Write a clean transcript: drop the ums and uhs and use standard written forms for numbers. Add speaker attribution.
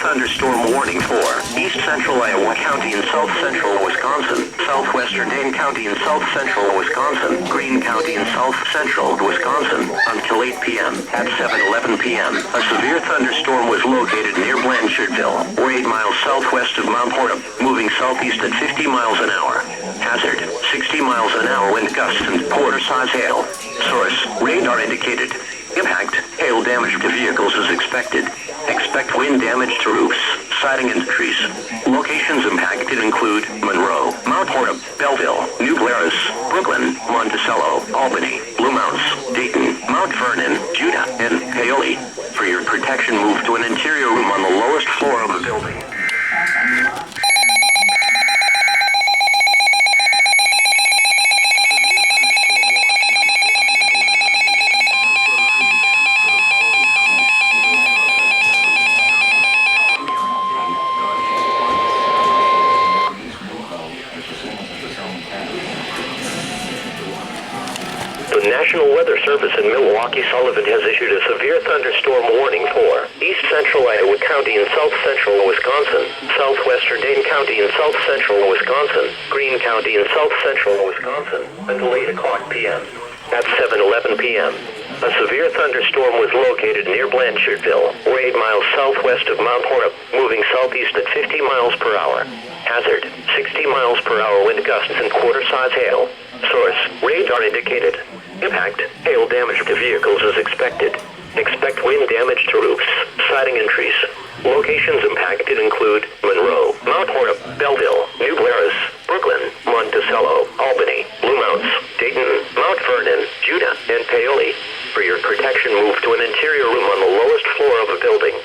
Speaker 1: thunderstorm warning for east central Iowa County and south central Wisconsin, southwestern Dane County and south central Wisconsin, Greene County and south central Wisconsin until 8 p.m. At 7:11 p.m., a severe thunderstorm was located near Blanchardville, or 8 miles southwest of Mount Horeb, moving southeast at 50 miles an hour. Hazard, 60 miles an hour wind gusts and quarter-size hail. Source, radar indicated. Impact, hail damage to vehicles is expected. Expect wind damage to roofs, siding and trees. Locations impacted include Monroe, Mount Horeb, Belleville, New Glarus, Brooklyn, Monticello, Albany, Blue Mounds, Dayton, Mount Vernon, Judah, and Paoli. For your protection, move to an interior room on the lowest floor of the building. The National Weather Service in Milwaukee Sullivan has issued a severe thunderstorm warning for east central Iowa County and south central Wisconsin, southwestern Dane County and south central Wisconsin, Greene County and south central Wisconsin until 8 o'clock p.m. At 7:11 p.m., a severe thunderstorm was located near Blanchardville, or 8 miles southwest of Mount Horeb, moving southeast at 50 miles per hour. Hazard, 60 miles per hour wind gusts and quarter-size hail. Source, radar indicated. Impact, hail damage to vehicles is expected. Expect wind damage to roofs, siding and trees. Locations impacted include Monroe, Mount Horeb, Belleville, New Glarus, Brooklyn, Monticello, Albany, Blue Mounds, Dayton, Mount Vernon, Judah, and Paoli. For your protection, move to an interior room on the lowest floor of a building.